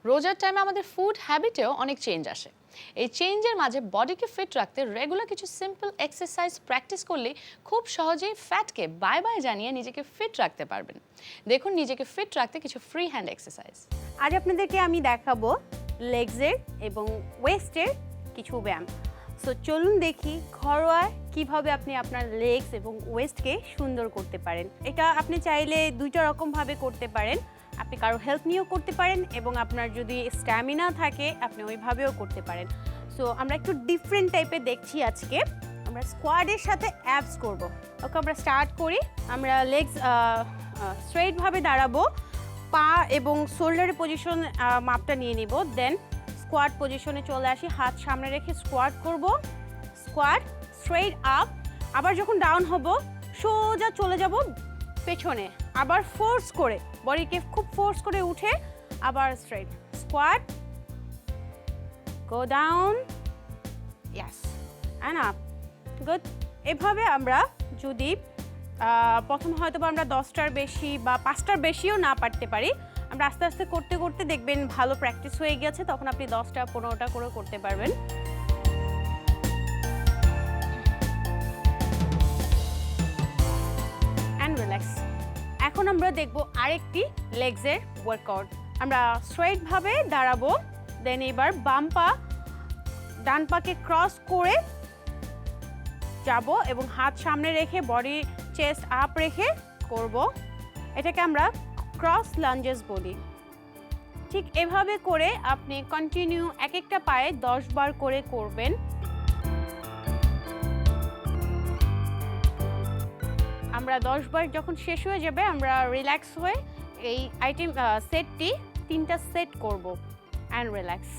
রোজার টাইমে আমাদের ফুড হ্যাবিটেও অনেক চেঞ্জ আসে। এই চেঞ্জের মাঝে বডিকে ফিট রাখতে রেগুলার কিছু সিম্পল এক্সারসাইজ প্র্যাকটিস করলে খুব সহজেই ফ্যাটকে বাই বাই জানিয়ে নিজেকে ফিট রাখতে পারবেন। দেখুন নিজেকে ফিট রাখতে কিছু ফ্রি হ্যান্ড এক্সারসাইজ। আজ আপনাদেরকে আমি দেখাবো লেগসের এবং ওয়েস্টের কিছু ব্যায়াম। সো চলুন দেখি ঘরোয়া কিভাবে আপনি আপনার লেগস এবং ওয়েস্টকে সুন্দর করতে পারেন। এটা আপনি চাইলে দুইটা রকমভাবে করতে পারেন। আপনি কারো হেল্প নিয়েও করতে পারেন এবং আপনার যদি স্ট্যামিনা থাকে আপনি ওইভাবেও করতে পারেন। সো আমরা একটু ডিফারেন্ট টাইপের দেখছি আজকে। আমরা স্কোয়াডের সাথে অ্যাবস করব। ওকে, আমরা স্টার্ট করি। আমরা লেগস স্ট্রেইটভাবে দাঁড়াবো, পা এবং শোল্ডারের পজিশন মাপটা নিয়ে নিব। দেন স্কোয়াড পজিশনে চলে আসি, হাত সামনে রেখে স্কোয়াড করব। Squat, straight up. আবার যখন ডাউন হব সোজা চলে যাব পেছনে, আবার ফোর্স করে বডিকে খুব ফোর্স করে উঠে আবার straight squat, go down, yes and up, good. এভাবে আমরা যদি প্রথম হয়তো বা আমরা 10টার বেশি বা 5টার বেশিও না পারতে পারি, আমরা আস্তে আস্তে করতে করতে দেখবেন ভালো প্র্যাকটিস হয়ে গেছে, তখন আপনি 10টা 15টা করে করতে পারবেন। And relax. এখন আমরা দেখব আরেকটি লেগসের ওয়ার্কআউট। আমরা স্ট্রেইটভাবে দাঁড়াবো, দেন এবার বাম পা ডান পাকে ক্রস করে যাব এবং হাত সামনে রেখে বডি চেস্ট আপ রেখে করব। এটাকে আমরা ক্রস লাঞ্জেস বলি। ঠিক এভাবে করে আপনি কন্টিনিউ এক একটা পায়ে 10 বার করে করবেন। আমরা 10 বার যখন শেষ হয়ে যাবে আমরা রিল্যাক্স হয়ে এই সেটটি 3টা সেট করব অ্যান্ড রিল্যাক্স।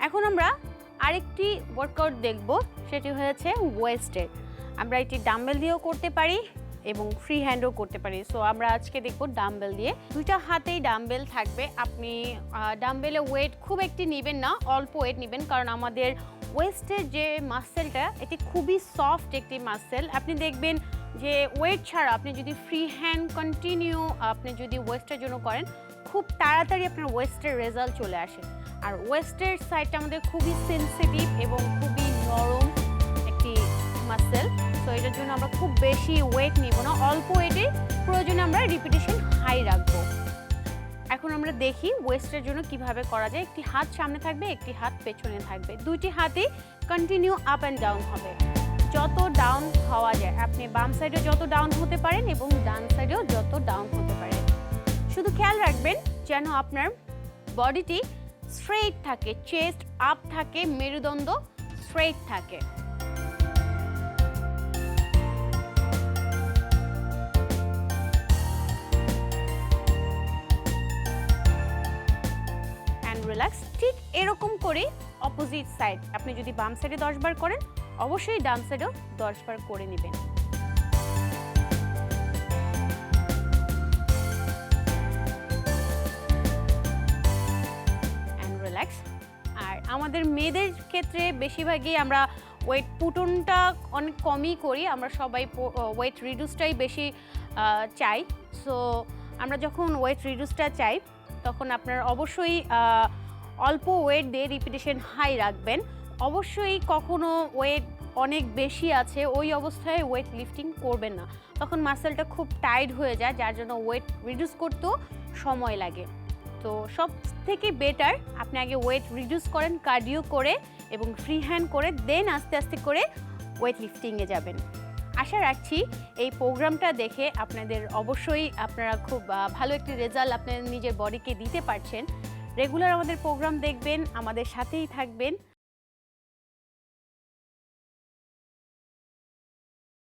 এখন আমরা আরেকটি ওয়ার্কআউট দেখব, সেটি হয়েছে ওয়েস্টের। আমরা এটি ডাম্বেল দিয়েও করতে পারি এবং ফ্রি হ্যান্ডও করতে পারি। সো আমরা আজকে দেখব ডাম্বেল দিয়ে। দুইটা হাতেই ডাম্বেল থাকবে। আপনি ডাম্বেলে ওয়েট খুব একটি নেবেন না, অল্প ওয়েট নেবেন, কারণ আমাদের ওয়েস্টের যে মাসেলটা এটি খুবই সফট একটি মাসেল। আপনি দেখবেন যে ওয়েট ছাড়া আপনি যদি ফ্রি হ্যান্ড কন্টিনিউ আপনি যদি ওয়েস্টের জন্য করেন, খুব তাড়াতাড়ি আপনার ওয়েস্টের রেজাল্ট চলে আসে। আর ওয়েস্টের সাইডটা আমাদের খুবই সেন্সিটিভ এবং খুবই নরম একটি মাসেল। সো এটার জন্য আমরা খুব বেশি ওয়েট নিব না, অল্প ওয়েটে প্রয়োজনে আমরা রিপিটেশন হাই রাখবো। এখন আমরা দেখি ওয়েস্টের জন্য কিভাবে করা যায়। একটি হাত সামনে থাকবে, একটি হাত পেছনে থাকবে, দুইটি হাতে কন্টিনিউ আপ অ্যান্ড ডাউন হবে। যত ডাউন হওয়া যায়, আপনি বাম সাইডে যত ডাউন হতে পারেন এবং ডান সাইডেও যত ডাউন হতে পারেন। শুধু খেয়াল রাখবেন যেন আপনার বডিটি স্ট্রেইট থাকে, চেস্ট আপ থাকে, মেরুদণ্ড স্ট্রেইট থাকে। And relax. ঠিক এরকম করে অপোজিট সাইড, আপনি যদি বাম সাইডে 10 বার করেন, অবশ্যই ডান সাইডেও 10 বার করে নেবেন। আর আমাদের মেয়েদের ক্ষেত্রে বেশিরভাগই আমরা ওয়েট পুটনটা অনেক কমই করি, আমরা সবাই ওয়েট রিডিউসটাই বেশি চাই। সো আমরা যখন ওয়েট রিডিউসটা চাই তখন আপনার অবশ্যই অল্প ওয়েট দিয়ে রিপিটেশন হাই রাখবেন। অবশ্যই কখনো ওয়েট অনেক বেশি আছে ওই অবস্থায় ওয়েট লিফটিং করবেন না, তখন মাসেলটা খুব টাইট হয়ে যায়, যার জন্য ওয়েট রিডিউস করতেও সময় লাগে। তো সব থেকে বেটার আপনি আগে ওয়েট রিডিউস করেন কার্ডিও করে এবং ফ্রি হ্যান্ড করে, দেন আস্তে আস্তে করে ওয়েট লিফটিংয়ে যাবেন। আশা রাখছি এই প্রোগ্রামটা দেখে আপনাদের অবশ্যই আপনারা খুব ভালো একটি রেজাল্ট আপনার নিজের বডিকে দিতে পারছেন। রেগুলার আমাদের প্রোগ্রাম দেখবেন, আমাদের সাথেই থাকবেন।